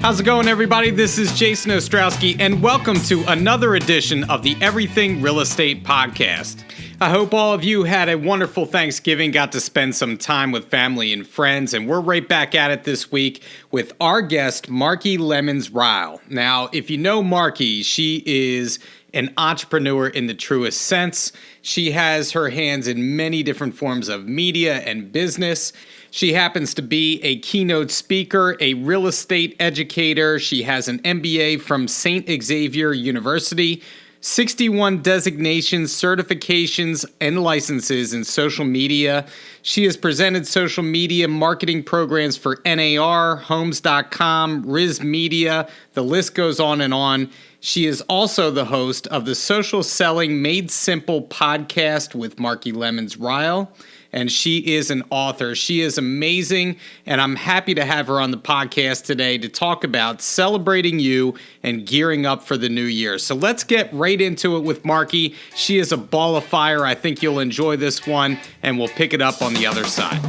How's it going, everybody? This is Jason Ostrowski, and welcome to another edition of the Everything Real Estate Podcast. I hope all of you had a wonderful Thanksgiving, got to spend some time with family and friends, and we're right back at it this week with our guest, Marki Lemons-Ryhal. Now, if you know Marki, she is an entrepreneur in the truest sense. She has her hands in many different forms of media and business. She happens to be a keynote speaker, a real estate educator. She has an MBA from St. Xavier University, 61 designations, certifications, and licenses in social media. She has presented social media marketing programs for NAR, Homes.com, Riz Media. The list goes on and on. She is also the host of the Social Selling Made Simple podcast with Marki Lemons-Ryhal, and she is an author. She is amazing, and I'm happy to have her on the podcast today to talk about celebrating you and gearing up for the new year. So let's get right into it with Marki. She is a ball of fire. I think you'll enjoy this one, and we'll pick it up on the other side.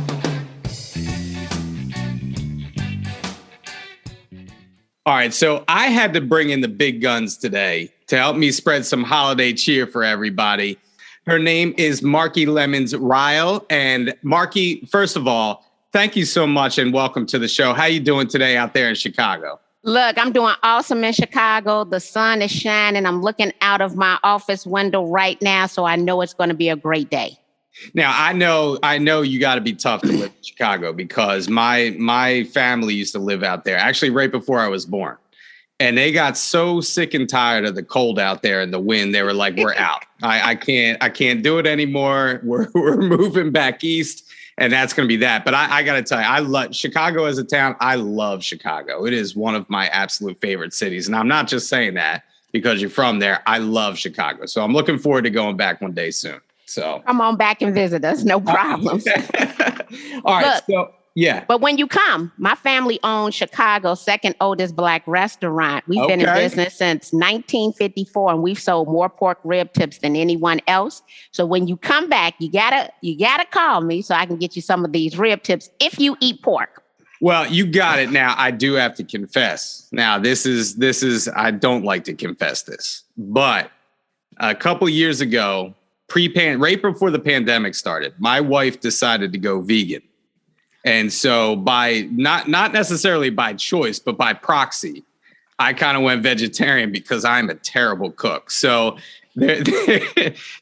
All right, so I had to bring in the big guns today to help me spread some holiday cheer for everybody. Her name is Marki Lemons-Ryhal. And Marki, first of all, thank you so much and welcome to the show. How you doing today out there in Chicago? Look, I'm doing awesome in Chicago. The sun is shining. I'm looking out of my office window right now, so I know it's going to be a great day. Now, I know you got to be tough to live in Chicago because my family used to live out there, actually right before I was born. And they got so sick and tired of the cold out there and the wind. They were like, we're out. I can't do it anymore. We're moving back east, and that's going to be that. But I got to tell you, I love Chicago as a town. I love Chicago. It is one of my absolute favorite cities. And I'm not just saying that because you're from there. I love Chicago. So I'm looking forward to going back one day soon. So come on back and visit us. No problems. All right. Look, so yeah. But when you come, my family owns Chicago's second oldest Black restaurant. We've been in business since 1954, and we've sold more pork rib tips than anyone else. So when you come back, you gotta call me so I can get you some of these rib tips if you eat pork. Well, you got it. Now, I do have to confess. Now, this is I don't like to confess this, but a couple years ago, right before the pandemic started, my wife decided to go vegan. And so by not necessarily by choice, but by proxy, I kind of went vegetarian because I'm a terrible cook. So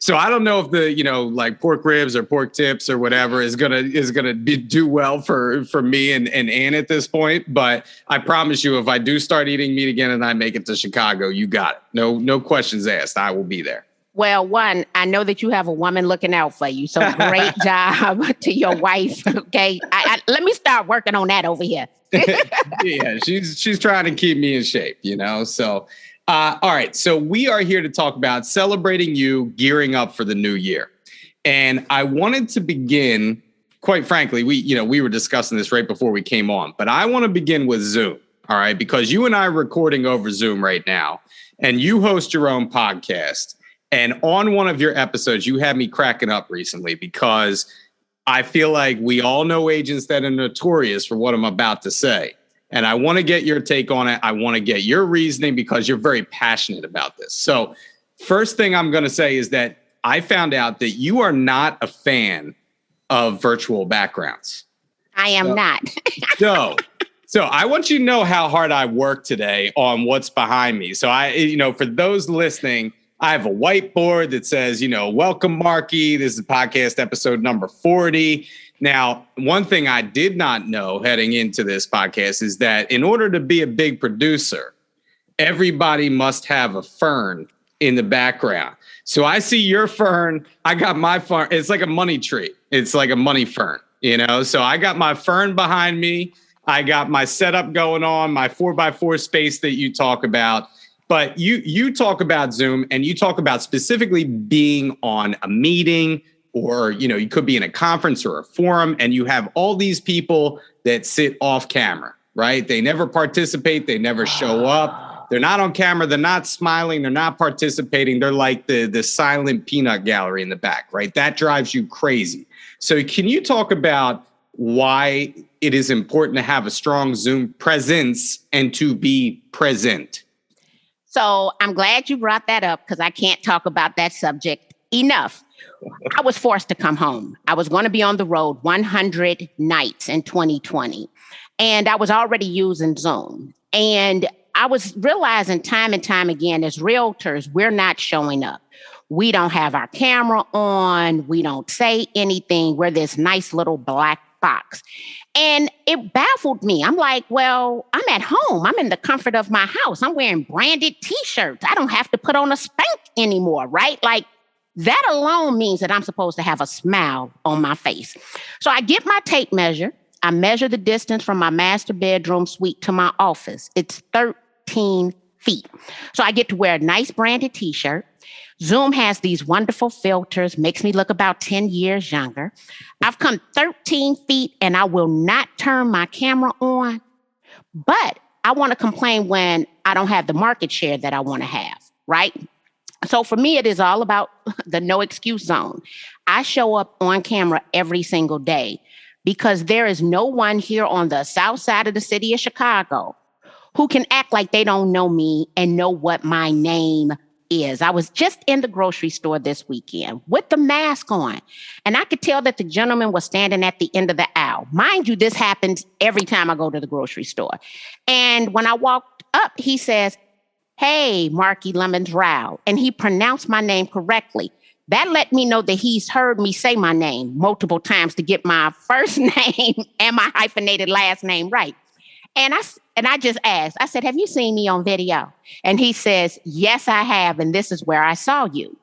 so I don't know if the, like pork ribs or pork tips or whatever is gonna do well for me and Ann at this point. But I promise you, if I do start eating meat again and I make it to Chicago, you got it. No questions asked. I will be there. Well, one, I know that you have a woman looking out for you. So great job to your wife. Okay. Let me start working on that over here. Yeah, she's trying to keep me in shape, So, all right. So we are here to talk about celebrating you, gearing up for the new year. And I wanted to begin, quite frankly, we were discussing this right before we came on, but I want to begin with Zoom. All right. Because you and I are recording over Zoom right now, and you host your own podcast. And on one of your episodes, you had me cracking up recently because I feel like we all know agents that are notorious for what I'm about to say. And I want to get your take on it. I want to get your reasoning because you're very passionate about this. So first thing I'm going to say is that I found out that you are not a fan of virtual backgrounds. I am not. So I want you to know how hard I worked today on what's behind me. So for those listening, I have a whiteboard that says, welcome, Marki. This is podcast episode number 40. Now, one thing I did not know heading into this podcast is that in order to be a big producer, everybody must have a fern in the background. So I see your fern. I got my fern. It's like a money tree. It's like a money fern, So I got my fern behind me. I got my setup going on, my 4x4 space that you talk about. But you talk about Zoom and you talk about specifically being on a meeting or, you could be in a conference or a forum and you have all these people that sit off camera, right? They never participate. They never show up. They're not on camera. They're not smiling. They're not participating. They're like the silent peanut gallery in the back, right? That drives you crazy. So can you talk about why it is important to have a strong Zoom presence and to be present. So I'm glad you brought that up because I can't talk about that subject enough. I was forced to come home. I was going to be on the road 100 nights in 2020, and I was already using Zoom. And I was realizing time and time again, as realtors, we're not showing up. We don't have our camera on. We don't say anything. We're this nice little black box. And it baffled me. I'm like, well, I'm at home. I'm in the comfort of my house. I'm wearing branded T-shirts. I don't have to put on a spank anymore, right? Like that alone means that I'm supposed to have a smile on my face. So I get my tape measure. I measure the distance from my master bedroom suite to my office. It's 13 feet. So I get to wear a nice branded T-shirt. Zoom has these wonderful filters, makes me look about 10 years younger. I've come 13 feet and I will not turn my camera on, but I want to complain when I don't have the market share that I want to have, right? So for me, it is all about the no excuse zone. I show up on camera every single day because there is no one here on the south side of the city of Chicago who can act like they don't know me and know what my name is. I was just in the grocery store this weekend with the mask on, and I could tell that the gentleman was standing at the end of the aisle. Mind you, this happens every time I go to the grocery store. And when I walked up, he says, "Hey, Marki Lemons-Ryhal," and he pronounced my name correctly. That let me know that he's heard me say my name multiple times to get my first name and my hyphenated last name right. And I just asked, I said, "Have you seen me on video?" And he says, "Yes, I have. And this is where I saw you."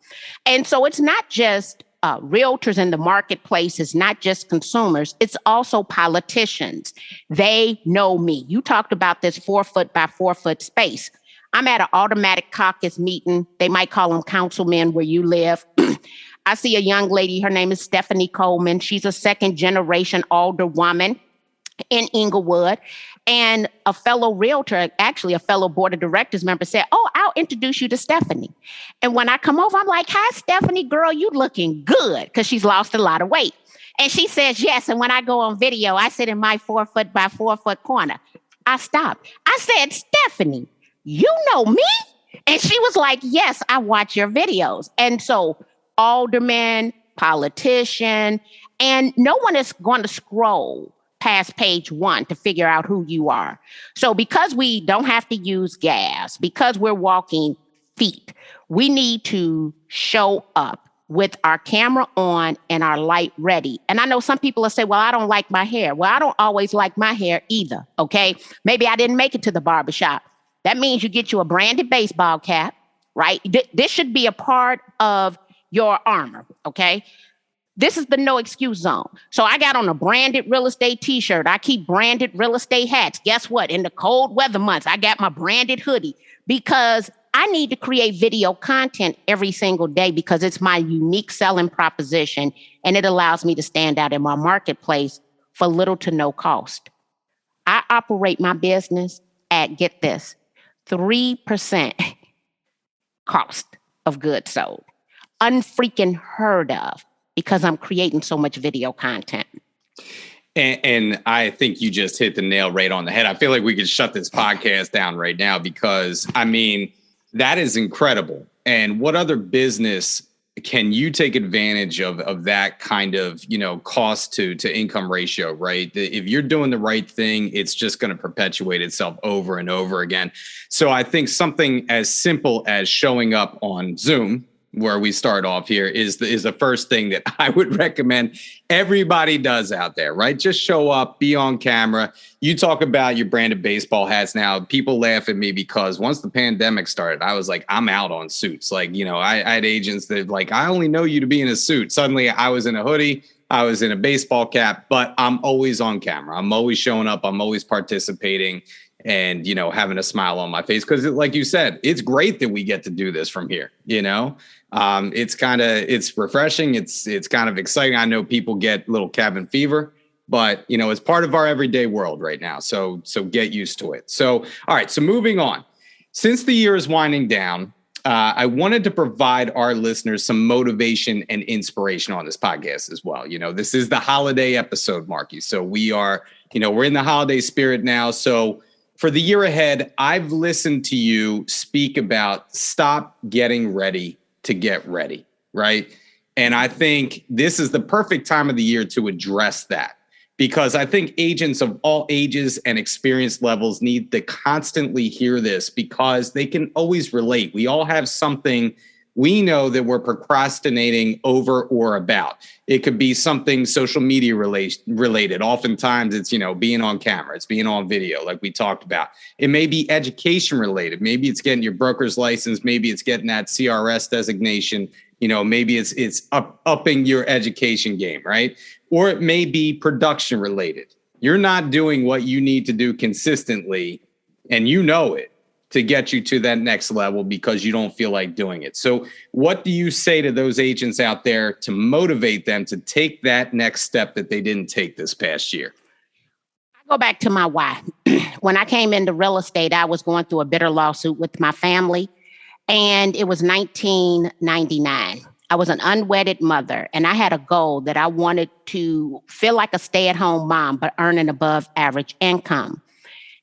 And so it's not just realtors in the marketplace. It's not just consumers. It's also politicians. They know me. You talked about this 4 foot by 4 foot space. I'm at an automatic caucus meeting. They might call them councilmen where you live. I see a young lady. Her name is Stephanie Coleman. She's a second generation alderwoman in Inglewood. And a fellow realtor, actually a fellow board of directors member said, "Oh, I'll introduce you to Stephanie." And when I come over, I'm like, "Hi, Stephanie, girl, you looking good," because she's lost a lot of weight. And she says, "Yes." And when I go on video, I sit in my 4 foot by 4 foot corner. I stopped. I said, "Stephanie, you know me?" And she was like, "Yes, I watch your videos." And so alderman, politician, and no one is going to scroll past page 1 to figure out who you are. So because we don't have to use gas, because we're walking feet, we need to show up with our camera on and our light ready. And I know some people will say, "Well, I don't like my hair." Well, I don't always like my hair either, okay? Maybe I didn't make it to the barbershop. That means you get you a branded baseball cap, right? This should be a part of your armor, okay? This is the no excuse zone. So I got on a branded real estate T-shirt. I keep branded real estate hats. Guess what? In the cold weather months, I got my branded hoodie because I need to create video content every single day because it's my unique selling proposition and it allows me to stand out in my marketplace for little to no cost. I operate my business at, get this, 3% cost of goods sold. Unfreaking heard of. Because I'm creating so much video content. And I think you just hit the nail right on the head. I feel like we could shut this podcast down right now because, I mean, that is incredible. And what other business can you take advantage of that kind of, cost to income ratio, right? If you're doing the right thing, it's just going to perpetuate itself over and over again. So I think something as simple as showing up on Zoom, where we start off here, is the first thing that I would recommend everybody does out there, right? Just show up, be on camera. You talk about your branded baseball hats now. People laugh at me because once the pandemic started, I was like, I'm out on suits. Like, I had agents that like, I only know you to be in a suit. Suddenly I was in a hoodie, I was in a baseball cap, but I'm always on camera. I'm always showing up. I'm always participating and, having a smile on my face. Because like you said, it's great that we get to do this from here, it's refreshing. It's kind of exciting. I know people get a little cabin fever, but it's part of our everyday world right now. So get used to it. So, all right. So moving on, since the year is winding down, I wanted to provide our listeners some motivation and inspiration on this podcast as well. This is the holiday episode, Marki. So we are, we're in the holiday spirit now. So for the year ahead, I've listened to you speak about stop getting ready to get ready, right? And I think this is the perfect time of the year to address that, because I think agents of all ages and experience levels need to constantly hear this, because they can always relate. We all have something we know that we're procrastinating over or about. It could be something social media related. Oftentimes it's, being on camera, it's being on video, like we talked about. It may be education related. Maybe it's getting your broker's license. Maybe it's getting that CRS designation. Maybe it's upping your education game, right? Or it may be production related. You're not doing what you need to do consistently, and you know it, to get you to that next level because you don't feel like doing it. So what do you say to those agents out there to motivate them to take that next step that they didn't take this past year? I go back to my why. When I came into real estate, I was going through a bitter lawsuit with my family, and it was 1999. I was an unwedded mother, and I had a goal that I wanted to feel like a stay-at-home mom, but earn an above average income.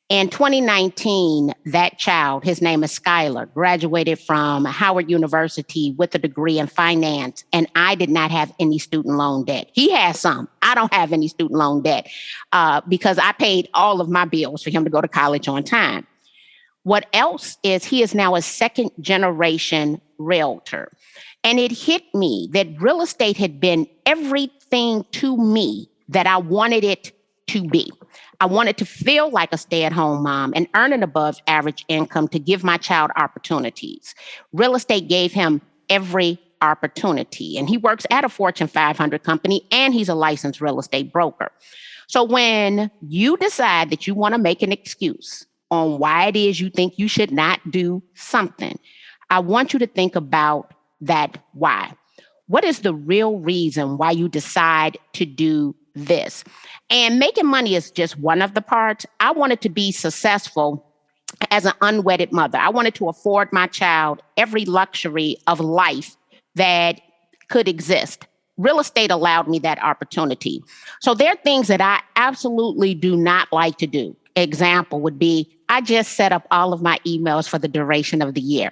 In 2019, that child, his name is Skylar, graduated from Howard University with a degree in finance, and I did not have any student loan debt. He has some. I don't have any student loan debt because I paid all of my bills for him to go to college on time. What else is he is now a second generation realtor. And it hit me that real estate had been everything to me that I wanted it to be. I wanted to feel like a stay-at-home mom and earn an above average income to give my child opportunities. Real estate gave him every opportunity. And he works at a Fortune 500 company, and he's a licensed real estate broker. So when you decide that you want to make an excuse on why it is you think you should not do something, I want you to think about that why. What is the real reason why you decide to do this? And making money is just one of the parts. I wanted to be successful as an unwedded mother. I wanted to afford my child every luxury of life that could exist. Real estate allowed me that opportunity. So there are things that I absolutely do not like to do. Example would be, I just set up all of my emails for the duration of the year.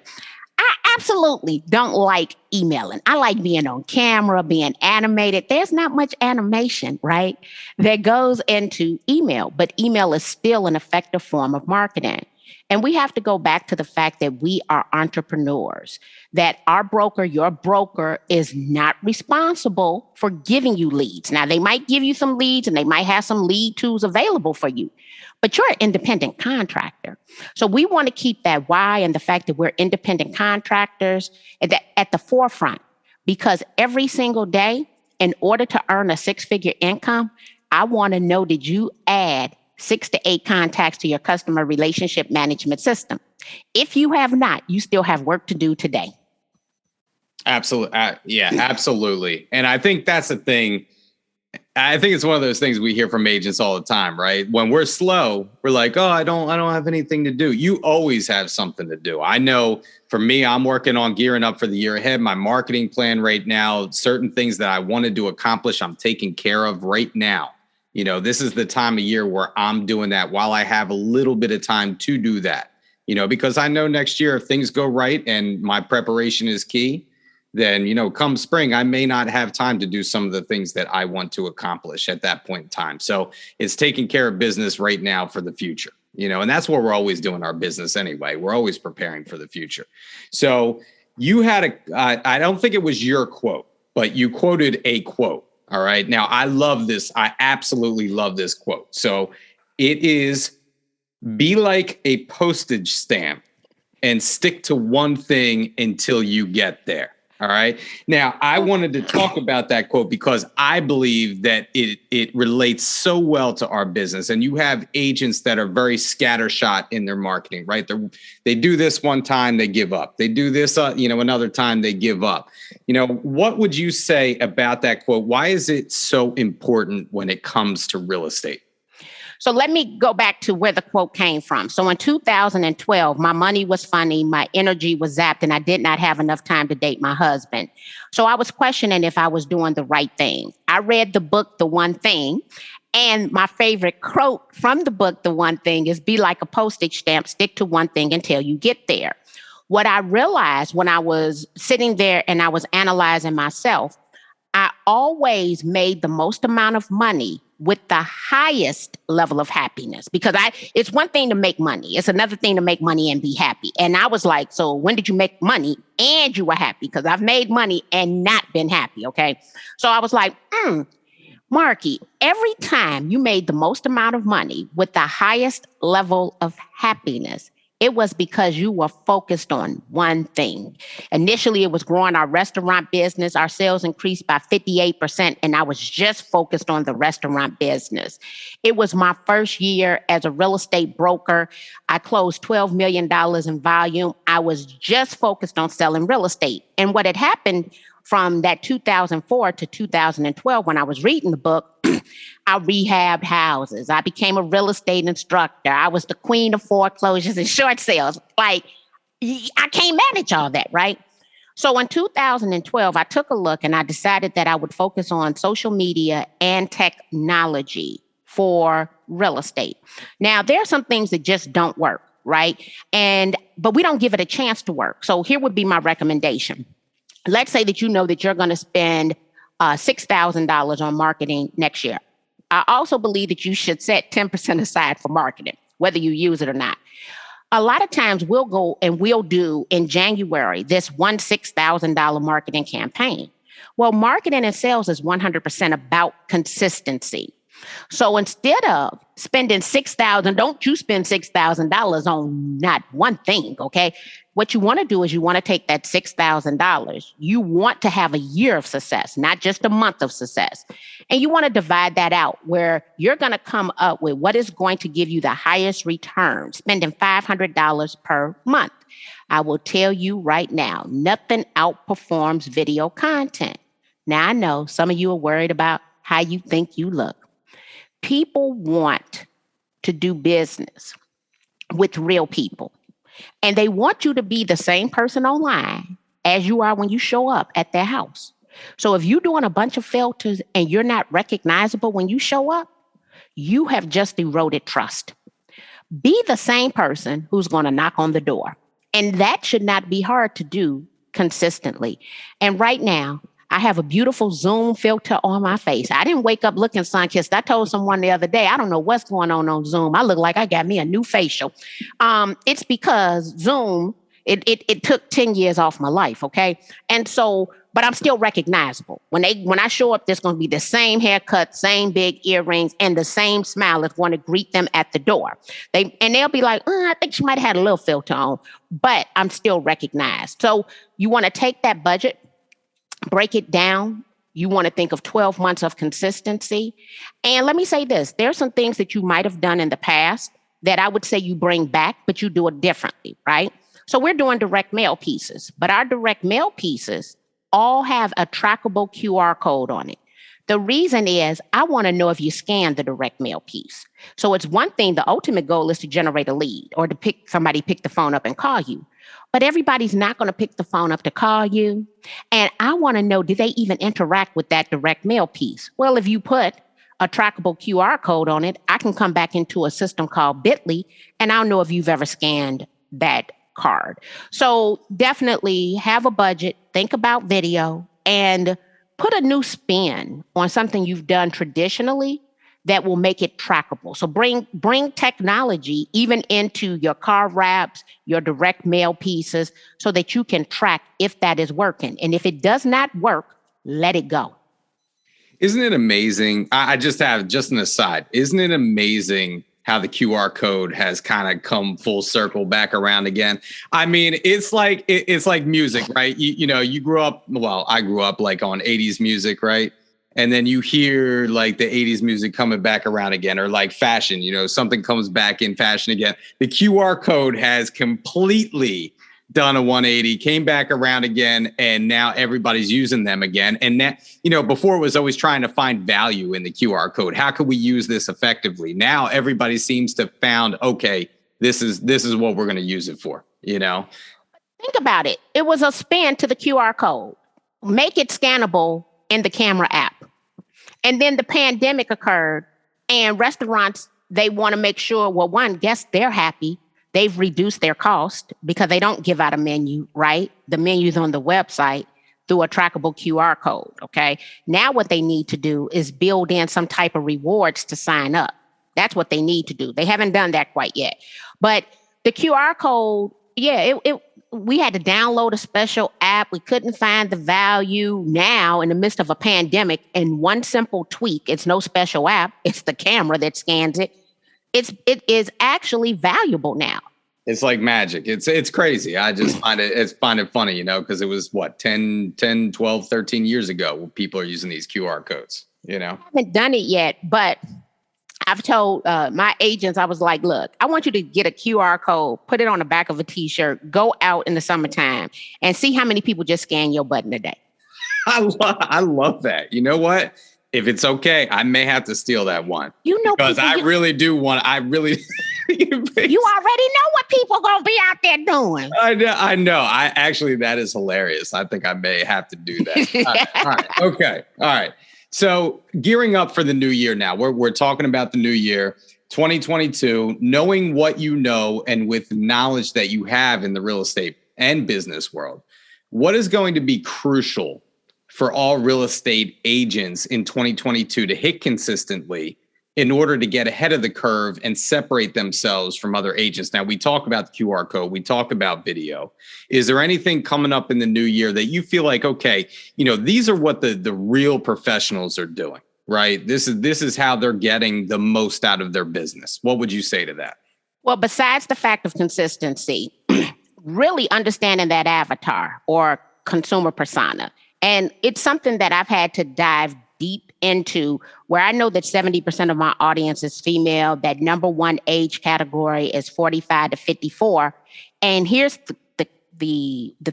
I absolutely don't like emailing. I like being on camera, being animated. There's not much animation, right, that goes into email, but email is still an effective form of marketing. And we have to go back to the fact that we are entrepreneurs, that our broker, your broker, is not responsible for giving you leads. Now, they might give you some leads and they might have some lead tools available for you, but you're an independent contractor. So we want to keep that why and the fact that we're independent contractors at the forefront, because every single day, in order to earn a six-figure income, I want to know, did you add 6 to 8 contacts to your customer relationship management system? If you have not, you still have work to do today. Absolutely. Yeah, absolutely. And I think that's the thing. I think it's one of those things we hear from agents all the time, right? When we're slow, we're like, oh, I don't have anything to do. You always have something to do. I know for me, I'm working on gearing up for the year ahead. My marketing plan right now, certain things that I wanted to accomplish, I'm taking care of right now. This is the time of year where I'm doing that while I have a little bit of time to do that, because I know next year if things go right and my preparation is key, then, come spring, I may not have time to do some of the things that I want to accomplish at that point in time. So it's taking care of business right now for the future, and that's what we're always doing our business anyway. We're always preparing for the future. So you had I don't think it was your quote, but you quoted a quote. All right. Now, I love this. I absolutely love this quote. So it is, be like a postage stamp and stick to one thing until you get there. All right. Now, I wanted to talk about that quote because I believe that it relates so well to our business. And you have agents that are very scattershot in their marketing, right? They do this one time, they give up. They do this, another time, they give up. What would you say about that quote? Why is it so important when it comes to real estate? So let me go back to where the quote came from. So in 2012, my money was funny, my energy was zapped, and I did not have enough time to date my husband. So I was questioning if I was doing the right thing. I read the book, The One Thing, and my favorite quote from the book, The One Thing, is be like a postage stamp, stick to one thing until you get there. What I realized when I was sitting there and I was analyzing myself, I always made the most amount of money with the highest level of happiness, because it's one thing to make money. It's another thing to make money and be happy. And I was like, so when did you make money and you were happy? Because I've made money and not been happy. Okay. So I was like, Marki, every time you made the most amount of money with the highest level of happiness, it was because you were focused on one thing. Initially, it was growing our restaurant business. Our sales increased by 58%, and I was just focused on the restaurant business. It was my first year as a real estate broker. I closed $12 million in volume. I was just focused on selling real estate. And what had happened from that 2004 to 2012, when I was reading the book, I rehabbed houses. I became a real estate instructor. I was the queen of foreclosures and short sales. Like, I can't manage all that, right? So in 2012, I took a look and I decided that I would focus on social media and technology for real estate. Now, there are some things that just don't work, right? But we don't give it a chance to work. So here would be my recommendation. Let's say that you know that you're going to spend $6,000 on marketing next year. I also believe that you should set 10% aside for marketing, whether you use it or not. A lot of times we'll go and we'll do in January this one $6,000 marketing campaign. Well, marketing and sales is 100% about consistency. So instead of spending $6,000, don't you spend $6,000 on not one thing, okay? What you want to do is you want to take that $6,000. You want to have a year of success, not just a month of success. And you want to divide that out where you're going to come up with what is going to give you the highest return, spending $500 per month. I will tell you right now, nothing outperforms video content. Now, I know some of you are worried about how you think you look. People want to do business with real people. And they want you to be the same person online as you are when you show up at their house. So if you're doing a bunch of filters and you're not recognizable when you show up, you have just eroded trust. Be the same person who's going to knock on the door. And that should not be hard to do consistently. And right now, I have a beautiful Zoom filter on my face. I didn't wake up looking sun-kissed. I told someone the other day, I don't know what's going on Zoom. I look like I got me a new facial. It's because Zoom, it took 10 years off my life, okay? And so, but I'm still recognizable. When I show up, there's going to be the same haircut, same big earrings, and the same smile that's going to greet them at the door. They'll be like, I think she might have had a little filter on, but I'm still recognized. So you want to take that budget, break it down. You want to think of 12 months of consistency. And let me say this, there are some things that you might have done in the past that I would say you bring back, but you do it differently, right? So we're doing direct mail pieces, but our direct mail pieces all have a trackable QR code on it. The reason is I want to know if you scan the direct mail piece. So it's one thing, the ultimate goal is to generate a lead or to pick the phone up and call you. But everybody's not going to pick the phone up to call you. And I want to know, do they even interact with that direct mail piece? Well, if you put a trackable QR code on it, I can come back into a system called Bitly, and I'll know if you've ever scanned that card. So definitely have a budget, think about video, and put a new spin on something you've done traditionally that will make it trackable. So bring technology even into your card wraps, your direct mail pieces, so that you can track if that is working. And if it does not work, let it go. Isn't it amazing? I just have an aside. Isn't it amazing how the QR code has kind of come full circle back around again? I mean, it's like music, right? You grew up, well, I grew up like on 80s music, right? And then you hear like the 80s music coming back around again, or like fashion, something comes back in fashion again. The QR code has completely done a 180, came back around again, and now everybody's using them again. And that, before it was always trying to find value in the QR code. How could we use this effectively? Now everybody seems to have found, okay, this is what we're going to use it for, Think about it. It was a spin to the QR code. Make it scannable in the camera app. And then the pandemic occurred, and restaurants, they want to make sure, well, one, guess they're happy. They've reduced their cost because they don't give out a menu, right? The menu's on the website through a trackable QR code, okay? Now what they need to do is build in some type of rewards to sign up. That's what they need to do. They haven't done that quite yet. But the QR code, we had to download a special app. We couldn't find the value. Now, in the midst of a pandemic, and one simple tweak, it's no special app, it's the camera that scans it. It is actually valuable now. It's like magic. It's crazy. I just find it funny, because it was 10, 12, 13 years ago when people are using these QR codes, I haven't done it yet, but I've told my agents, I was like, look, I want you to get a QR code, put it on the back of a t-shirt, go out in the summertime and see how many people just scan your button a day. I love that. You know what? If it's okay, I may have to steal that one. Because I really do want. I really. You already know what people gonna be out there doing. I know. That is hilarious. I think I may have to do that. All right. Okay. All right. So gearing up for the new year now. We're talking about the new year, 2022. Knowing what you know and with knowledge that you have in the real estate and business world, what is going to be crucial for all real estate agents in 2022 to hit consistently in order to get ahead of the curve and separate themselves from other agents? Now, we talk about the QR code, we talk about video. Is there anything coming up in the new year that you feel like, okay, these are what the real professionals are doing, right? This is how they're getting the most out of their business. What would you say to that? Well, besides the fact of consistency, really understanding that avatar or consumer persona. And it's something that I've had to dive deep into, where I know that 70% of my audience is female. That number one age category is 45 to 54. And here's the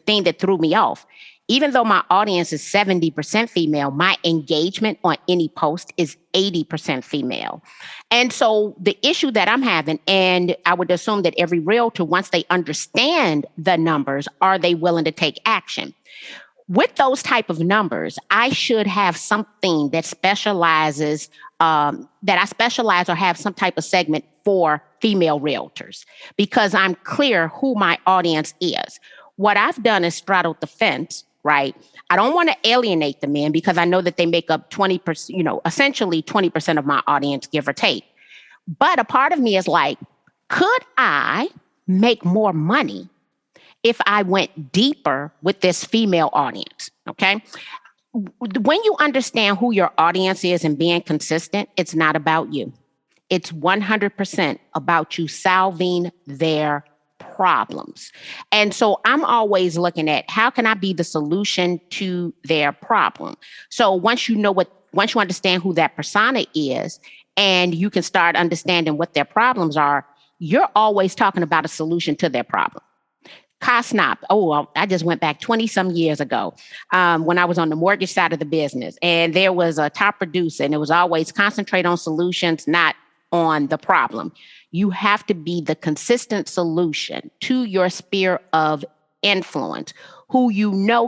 thing that threw me off. Even though my audience is 70% female, my engagement on any post is 80% female. And so the issue that I'm having, and I would assume that every realtor, once they understand the numbers, are they willing to take action? With those type of numbers, I should have something that specializes, that I specialize or have some type of segment for female realtors, because I'm clear who my audience is. What I've done is straddled the fence, right? I don't want to alienate the men because I know that they make up 20%, essentially 20% of my audience, give or take. But a part of me is like, could I make more money if I went deeper with this female audience? Okay. When you understand who your audience is and being consistent, it's not about you. It's 100% about you solving their problems. And so I'm always looking at how can I be the solution to their problem? So once you understand who that persona is and you can start understanding what their problems are, you're always talking about a solution to their problem. Cosnop. I just went back 20 some years ago when I was on the mortgage side of the business, and there was a top producer, and it was always concentrate on solutions, not on the problem. You have to be the consistent solution to your sphere of influence, who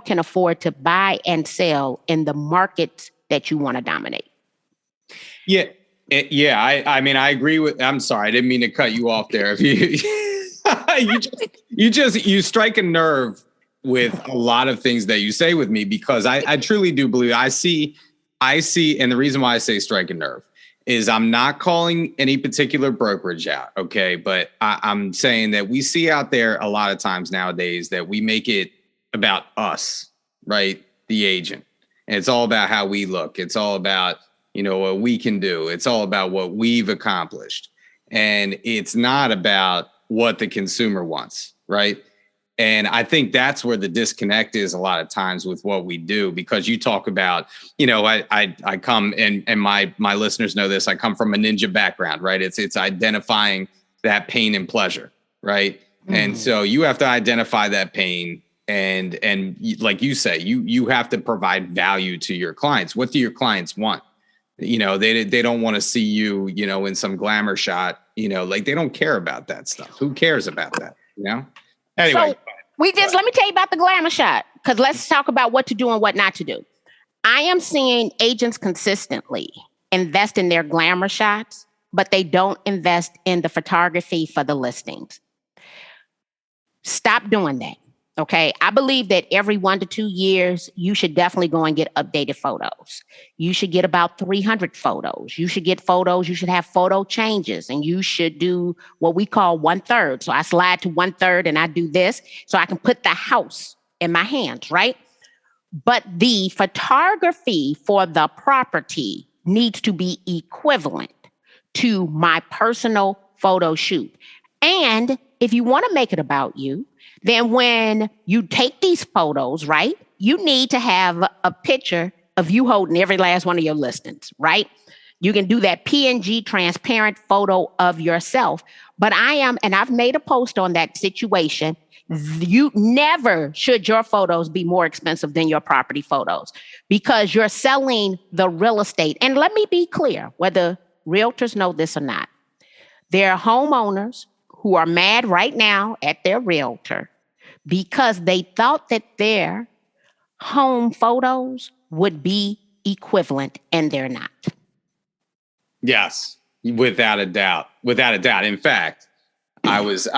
can afford to buy and sell in the markets that you want to dominate. Yeah. I agree with. I'm sorry, I didn't mean to cut you off there. If you strike a nerve with a lot of things that you say with me, because I truly do believe I see, and the reason why I say strike a nerve is I'm not calling any particular brokerage out, okay? But I'm saying that we see out there a lot of times nowadays that we make it about us, right? The agent. And it's all about how we look. It's all about, what we can do. It's all about what we've accomplished. And it's not about what the consumer wants, right? And I think that's where the disconnect is a lot of times with what we do, because you talk about, I come and my listeners know this, I come from a ninja background, right? It's identifying that pain and pleasure, right? And so you have to identify that pain. And like you say, you have to provide value to your clients. What do your clients want? They don't want to see you, in some glamour shot, like they don't care about that stuff. Who cares about that? Anyway. So let me tell you about the glamour shot, because let's talk about what to do and what not to do. I am seeing agents consistently invest in their glamour shots, but they don't invest in the photography for the listings. Stop doing that. Okay. I believe that every 1 to 2 years, you should definitely go and get updated photos. You should get about 300 photos. You should get photos. You should have photo changes, and you should do what we call 1/3. So I slide to 1/3 and I do this so I can put the house in my hands, right? But the photography for the property needs to be equivalent to my personal photo shoot. And if you want to make it about you, then when you take these photos, right, you need to have a picture of you holding every last one of your listings, right? You can do that PNG transparent photo of yourself. But and I've made a post on that situation. You never should your photos be more expensive than your property photos, because you're selling the real estate. And let me be clear, whether realtors know this or not, there are homeowners who are mad right now at their realtor because they thought that their home photos would be equivalent, and they're not. Yes, without a doubt. Without a doubt. In fact, I was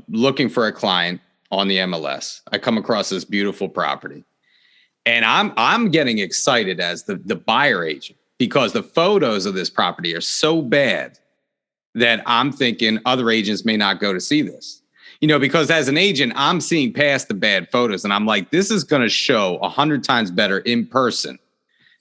looking for a client on the MLS. I come across this beautiful property, and I'm getting excited as the buyer agent, because the photos of this property are so bad that I'm thinking other agents may not go to see this. Because as an agent, I'm seeing past the bad photos, and I'm like, this is going to show 100 times better in person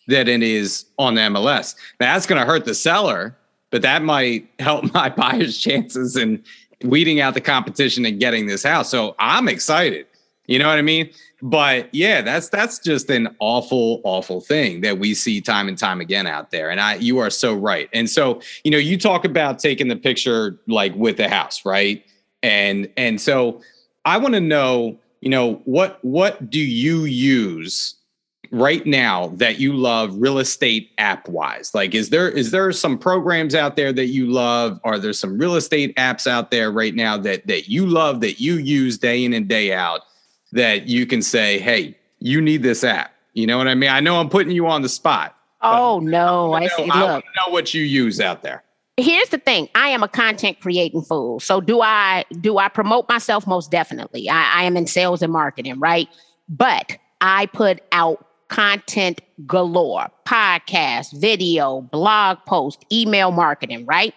than it is on the MLS. Now, that's going to hurt the seller, but that might help my buyer's chances in weeding out the competition and getting this house. So I'm excited. You know what I mean? But yeah, that's just an awful, awful thing that we see time and time again out there. And you are so right. And so, you talk about taking the picture like with the house, right? And so I want to know, what do you use right now that you love real estate app wise? Like, is there some programs out there that you love? Are there some real estate apps out there right now that you love, that you use day in and day out, that you can say, hey, you need this app? You know what I mean? I know I'm putting you on the spot. Oh, no. I want to know what you use out there. Here's the thing. I am a content creating fool. So do I promote myself? Most definitely. I am in sales and marketing, right? But I put out content galore, podcast, video, blog post, email marketing, right?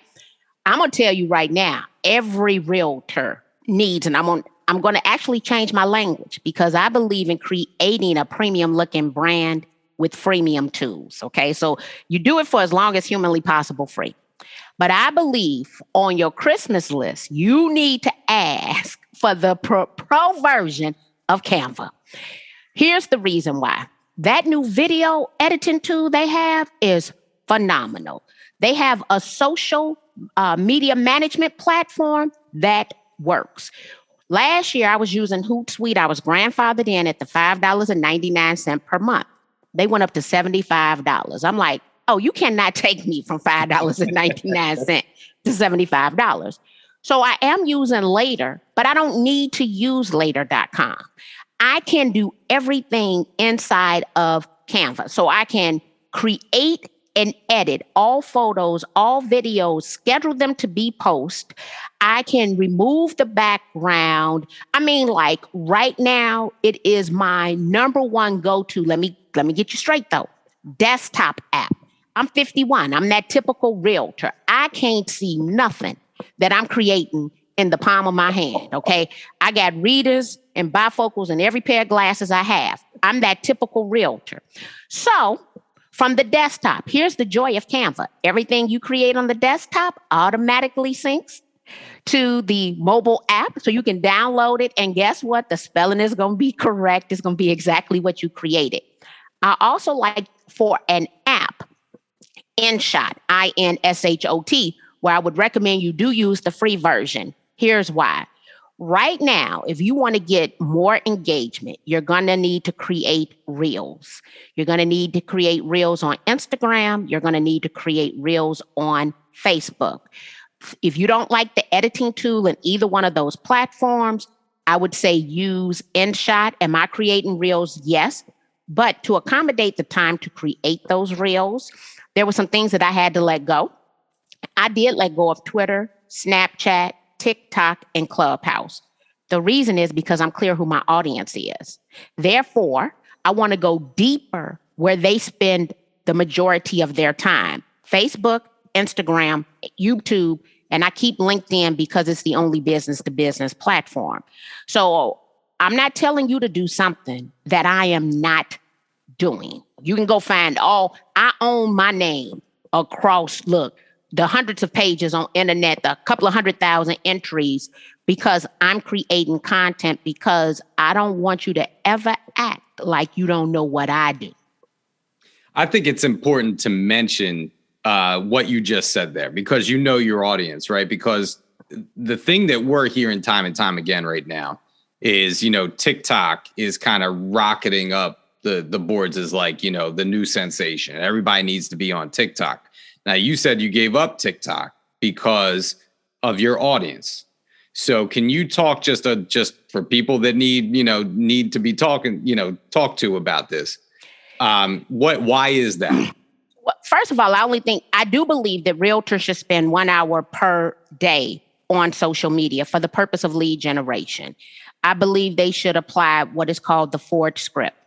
I'm going to tell you right now, every realtor needs, and I'm going to actually change my language, because I believe in creating a premium looking brand with freemium tools. Okay. So you do it for as long as humanly possible free. But I believe on your Christmas list, you need to ask for the pro version of Canva. Here's the reason why. That new video editing tool they have is phenomenal. They have a social media management platform that works. Last year, I was using Hootsuite. I was grandfathered in at the $5.99 per month. They went up to $75. I'm like, oh, you cannot take me from $5.99 to $75. So I am using Later, but I don't need to use later.com. I can do everything inside of Canva. So I can create and edit all photos, all videos, schedule them to be post. I can remove the background. I mean, like right now, it is my number one go-to. Let me get you straight though. Desktop app. I'm 51. I'm that typical realtor. I can't see nothing that I'm creating in the palm of my hand, okay? I got readers and bifocals in every pair of glasses I have. I'm that typical realtor. So from the desktop, here's the joy of Canva. Everything you create on the desktop automatically syncs to the mobile app, so you can download it. And guess what? The spelling is going to be correct. It's going to be exactly what you created. I also like for an app, InShot, INSHOT, where I would recommend you do use the free version. Here's why. Right now, if you want to get more engagement, you're going to need to create reels. You're going to need to create reels on Instagram. You're going to need to create reels on Facebook. If you don't like the editing tool in either one of those platforms, I would say use InShot. Am I creating reels? Yes. But to accommodate the time to create those reels, there were some things that I had to let go. I did let go of Twitter, Snapchat, TikTok, and Clubhouse. The reason is because I'm clear who my audience is. Therefore, I want to go deeper where they spend the majority of their time. Facebook, Instagram, YouTube, and I keep LinkedIn because it's the only business-to-business platform. So I'm not telling you to do something that I am not doing. You can go find I own my name across, the hundreds of pages on internet, the couple of 100,000 entries, because I'm creating content because I don't want you to ever act like you don't know what I do. I think it's important to mention what you just said there, because you know your audience, right? Because the thing that we're hearing time and time again right now is, TikTok is kind of rocketing up the boards as like, the new sensation. Everybody needs to be on TikTok. Now, you said you gave up TikTok because of your audience. So can you talk just for people that need to be talked to about this? Why is that? Well, first of all, I do believe that realtors should spend 1 hour per day on social media for the purpose of lead generation. I believe they should apply what is called the Ford script.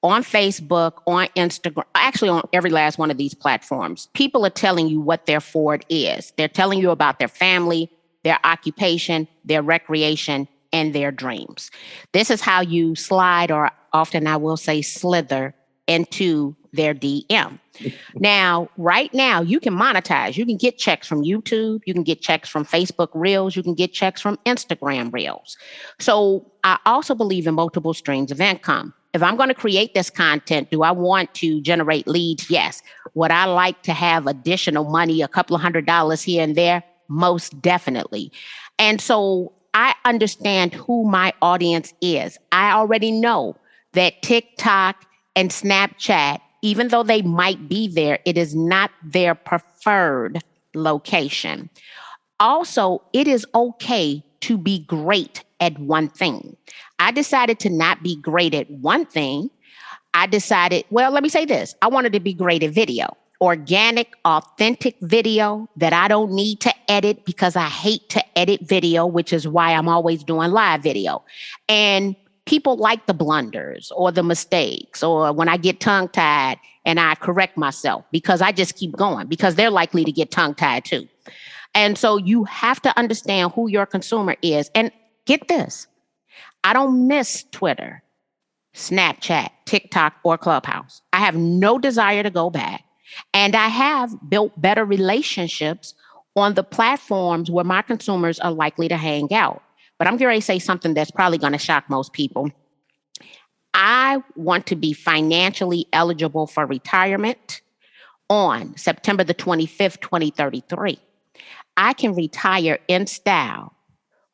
On Facebook, on Instagram, actually on every last one of these platforms, people are telling you what their Ford is. They're telling you about their family, their occupation, their recreation, and their dreams. This is how you slide, or often I will say slither, into their DM. Now, right now, you can monetize. You can get checks from YouTube. You can get checks from Facebook Reels. You can get checks from Instagram Reels. So I also believe in multiple streams of income. If I'm going to create this content, do I want to generate leads? Yes. Would I like to have additional money, a couple of $100 here and there? Most definitely. And so I understand who my audience is. I already know that TikTok and Snapchat, even though they might be there, it is not their preferred location. Also, it is okay to be great at one thing. I decided to not be great at one thing. Let me say this. I wanted to be great at video, organic, authentic video that I don't need to edit because I hate to edit video, which is why I'm always doing live video. And people like the blunders or the mistakes or when I get tongue-tied and I correct myself because I just keep going because they're likely to get tongue-tied too. And so you have to understand who your consumer is. And get this, I don't miss Twitter, Snapchat, TikTok, or Clubhouse. I have no desire to go back. And I have built better relationships on the platforms where my consumers are likely to hang out. But I'm going to say something that's probably going to shock most people. I want to be financially eligible for retirement on September the 25th, 2033. I can retire in style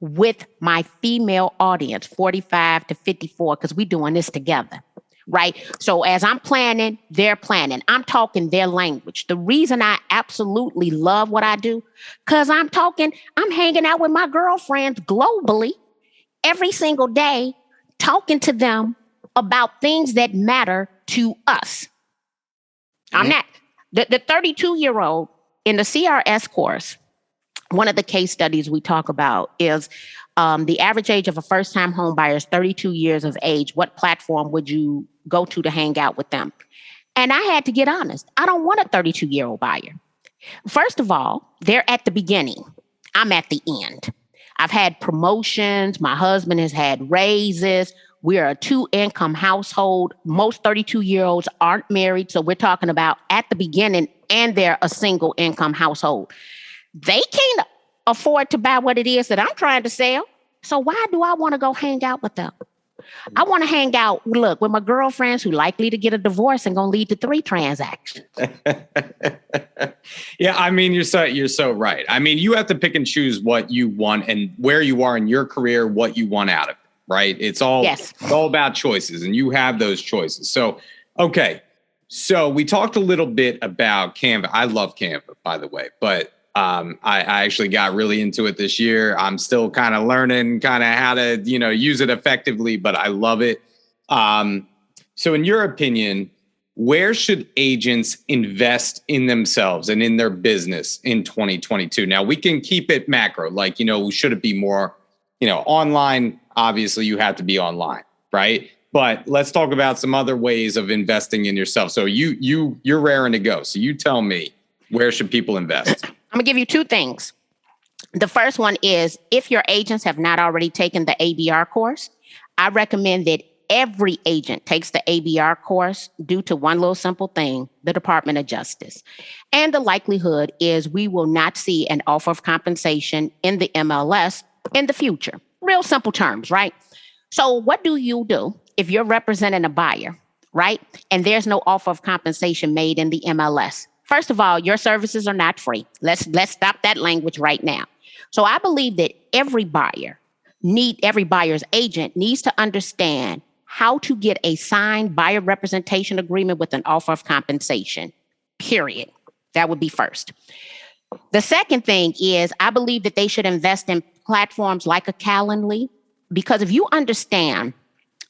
with my female audience, 45 to 54, because we're doing this together, right? So as I'm planning, they're planning. I'm talking their language. The reason I absolutely love what I do, because I'm hanging out with my girlfriends globally every single day, talking to them about things that matter to us. I'm not, the 32-year-old in the CRS course, one of the case studies we talk about is the average age of a first-time home buyer is 32 years of age. What platform would you go to hang out with them? And I had to get honest. I don't want a 32-year-old buyer. First of all, they're at the beginning. I'm at the end. I've had promotions. My husband has had raises. We're a two-income household. Most 32-year-olds aren't married. So we're talking about at the beginning, and they're a single-income household. They can't afford to buy what it is that I'm trying to sell. So why do I want to go hang out with them? I want to hang out, look, with my girlfriends who likely to get a divorce and going to lead to 3 transactions. Yeah, I mean, you're so right. I mean, you have to pick and choose what you want and where you are in your career, what you want out of it, right? It's all about choices, and you have those choices. So, okay. So we talked a little bit about Canva. I love Canva, by the way, but I actually got really into it this year. I'm still kind of learning kind of how to, use it effectively, but I love it. So in your opinion, where should agents invest in themselves and in their business in 2022? Now we can keep it macro, like, should it be more, online? Obviously you have to be online, right? But let's talk about some other ways of investing in yourself. So you're raring to go. So you tell me, where should people invest? I'm going to give you 2 things. The first one is, if your agents have not already taken the ABR course, I recommend that every agent takes the ABR course due to one little simple thing, the Department of Justice. And the likelihood is we will not see an offer of compensation in the MLS in the future. Real simple terms, right? So what do you do if you're representing a buyer, right? And there's no offer of compensation made in the MLS? First of all, your services are not free. Let's stop that language right now. So I believe that every buyer's agent needs to understand how to get a signed buyer representation agreement with an offer of compensation, period. That would be first. The second thing is, I believe that they should invest in platforms like a Calendly, because if you understand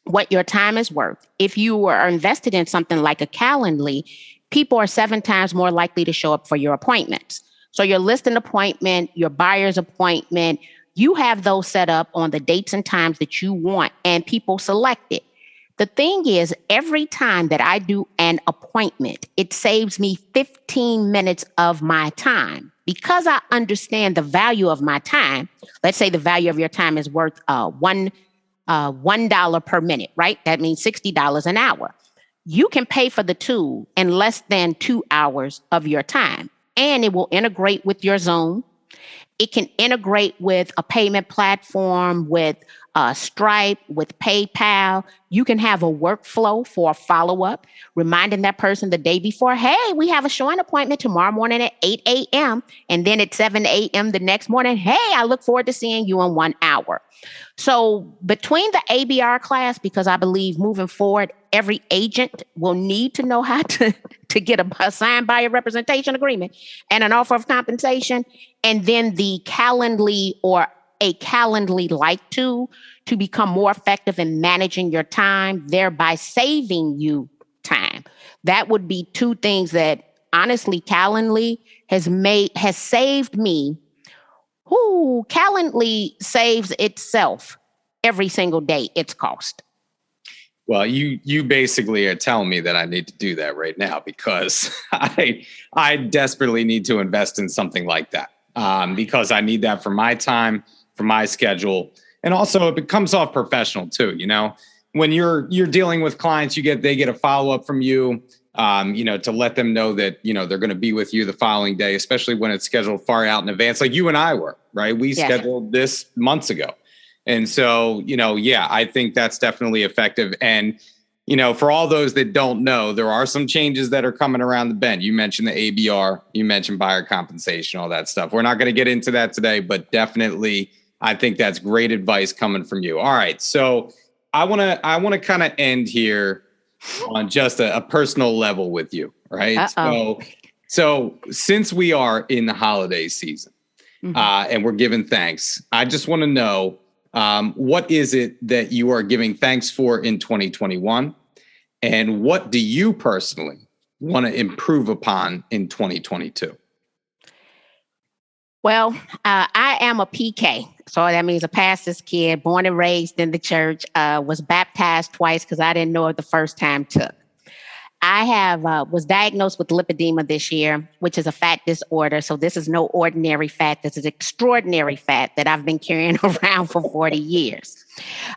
what your time is worth, if you are invested in something like a Calendly, people are 7 times more likely to show up for your appointments. So your listing appointment, your buyer's appointment, you have those set up on the dates and times that you want, and people select it. The thing is, every time that I do an appointment, it saves me 15 minutes of my time. Because I understand the value of my time, let's say the value of your time is worth $1 per minute, right? That means $60 an hour. You can pay for the tool in less than 2 hours of your time, and it will integrate with your Zoom. It can integrate with a payment platform, with Stripe, with PayPal. You can have a workflow for a follow-up, reminding that person the day before, hey, we have a showing appointment tomorrow morning at 8 a.m. And then at 7 a.m. the next morning, hey, I look forward to seeing you in 1 hour. So between the ABR class, because I believe moving forward, every agent will need to know how to get a signed buyer representation agreement and an offer of compensation, and then the Calendly or a Calendly-like tool to become more effective in managing your time, thereby saving you time. That would be 2 things that honestly Calendly has saved me. Calendly saves itself every single day its cost. Well, you basically are telling me that I need to do that right now, because I desperately need to invest in something like that, because I need that for my time, for my schedule, and also it comes off professional too. When you're dealing with clients, they get a follow up from you, to let them know that they're going to be with you the following day, especially when it's scheduled far out in advance, like you and I were, right? We scheduled this months ago. And so, I think that's definitely effective. And, for all those that don't know, there are some changes that are coming around the bend. You mentioned the ABR, you mentioned buyer compensation, all that stuff. We're not going to get into that today, but definitely, I think that's great advice coming from you. All right. So I want to kind of end here on just a personal level with you. Right. So since we are in the holiday season, and we're giving thanks, I just want to know, what is it that you are giving thanks for in 2021? And what do you personally want to improve upon in 2022? Well, I am a PK. So that means a pastor's kid, born and raised in the church, was baptized twice because I didn't know it the first time took. I was diagnosed with lipedema this year, which is a fat disorder. So this is no ordinary fat. This is extraordinary fat that I've been carrying around for 40 years.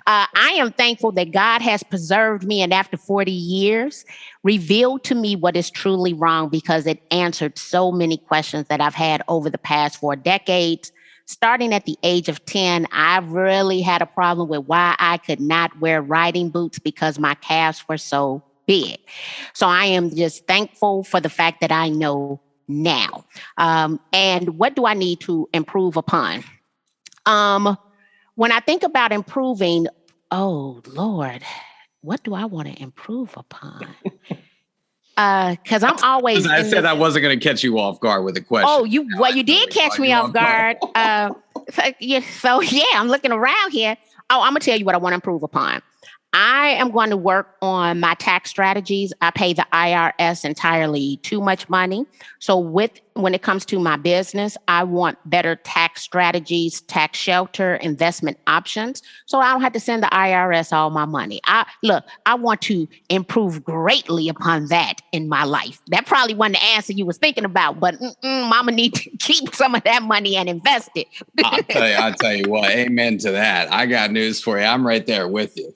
I am thankful that God has preserved me, and after 40 years, revealed to me what is truly wrong, because it answered so many questions that I've had over the past 4 decades. starting at the age of 10, I really had a problem with why I could not wear riding boots because my calves were so big. So I am just thankful for the fact that I know now. And what do I need to improve upon? When I think about improving, oh Lord, what do I want to improve upon? Because I'm always. I said I wasn't going to catch you off guard with a question. Oh, you did catch me off guard. So I'm looking around here. Oh, I'm gonna tell you what I want to improve upon. I am going to work on my tax strategies. I pay the IRS entirely too much money. So when it comes to my business, I want better tax strategies, tax shelter, investment options. So I don't have to send the IRS all my money. I want to improve greatly upon that in my life. That probably wasn't the answer you was thinking about, but mama need to keep some of that money and invest it. I'll tell you what, amen to that. I got news for you. I'm right there with you.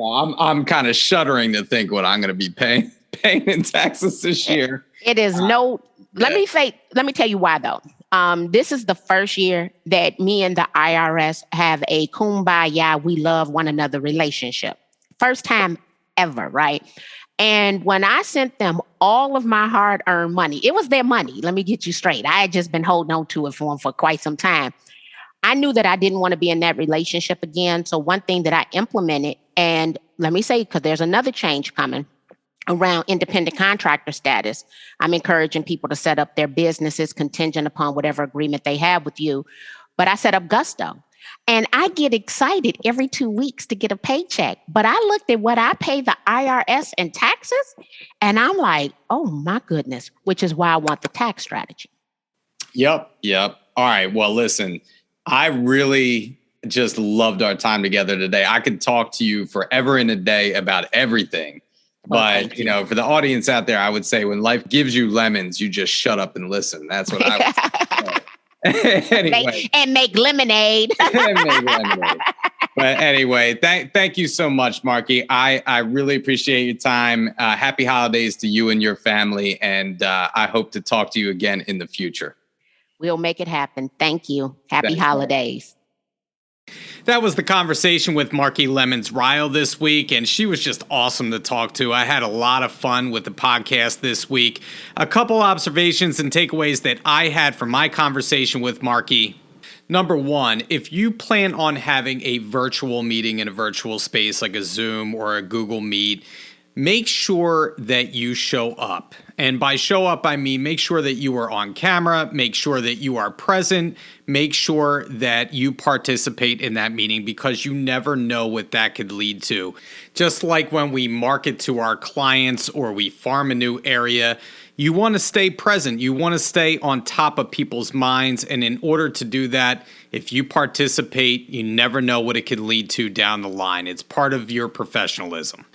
I'm kind of shuddering to think what I'm going to be paying in taxes this year. It is let me tell you why though. This is the first year that me and the IRS have a kumbaya, we love one another relationship. First time ever, right? And when I sent them all of my hard-earned money, it was their money. Let me get you straight. I had just been holding on to it for them for quite some time. I knew that I didn't want to be in that relationship again. So one thing that I implemented, and let me say, because there's another change coming around independent contractor status, I'm encouraging people to set up their businesses contingent upon whatever agreement they have with you. But I set up Gusto. And I get excited every 2 weeks to get a paycheck. But I looked at what I pay the IRS in taxes, and I'm like, oh my goodness, which is why I want the tax strategy. Yep. All right. Well, listen, I really just loved our time together today. I could talk to you forever and a day about everything. But, for the audience out there, I would say when life gives you lemons, you just shut up and listen. That's what I would say. Anyway. And make lemonade. But anyway, thank you so much, Marki. I really appreciate your time. Happy holidays to you and your family. And I hope to talk to you again in the future. We'll make it happen. Thank you. Happy holidays. That was the conversation with Marki Lemons-Ryhal this week, and she was just awesome to talk to. I had a lot of fun with the podcast this week. A couple observations and takeaways that I had from my conversation with Marki. Number one, if you plan on having a virtual meeting in a virtual space like a Zoom or a Google Meet, make sure that you show up. And by show up, I mean make sure that you are on camera, make sure that you are present, make sure that you participate in that meeting because you never know what that could lead to. Just like when we market to our clients or we farm a new area, you want to stay present. You want to stay on top of people's minds. And in order to do that, if you participate, you never know what it can lead to down the line. It's part of your professionalism.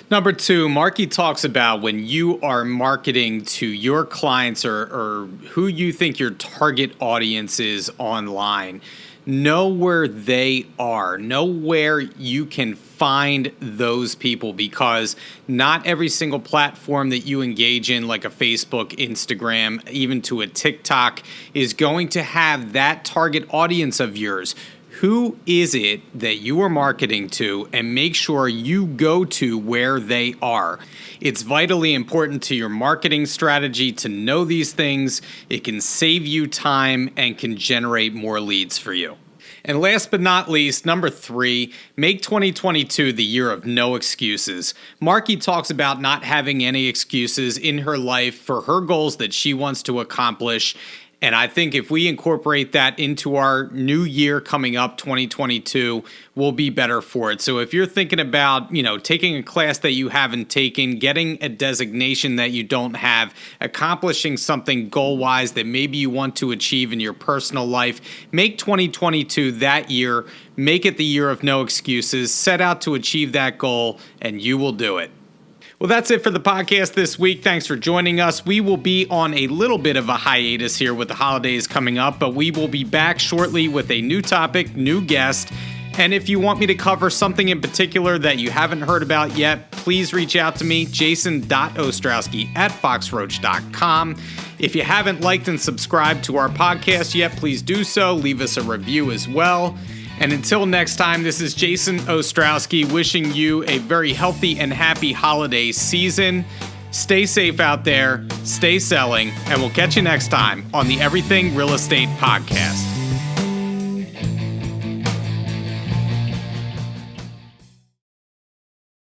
Number two, Marki talks about when you are marketing to your clients or who you think your target audience is online, know where they are. Know where you can find those people because not every single platform that you engage in, like a Facebook, Instagram, even to a TikTok, is going to have that target audience of yours. Who is it that you are marketing to, and make sure you go to where they are. It's vitally important to your marketing strategy to know these things. It can save you time and can generate more leads for you. And last but not least, number three, make 2022 the year of no excuses. Marki talks about not having any excuses in her life for her goals that she wants to accomplish. And I think if we incorporate that into our new year coming up, 2022, we'll be better for it. So if you're thinking about, taking a class that you haven't taken, getting a designation that you don't have, accomplishing something goal-wise that maybe you want to achieve in your personal life, make 2022 that year. Make it the year of no excuses. Set out to achieve that goal, and you will do it. Well, that's it for the podcast this week. Thanks for joining us. We will be on a little bit of a hiatus here with the holidays coming up, but we will be back shortly with a new topic, new guest, And if you want me to cover something in particular that you haven't heard about yet, please reach out to me, jason.ostrowski@foxroach.com. If you haven't liked and subscribed to our podcast yet, please do so. Leave us a review as well. And until next time, this is Jason Ostrowski wishing you a very healthy and happy holiday season. Stay safe out there, stay selling, and we'll catch you next time on the Everything Real Estate Podcast.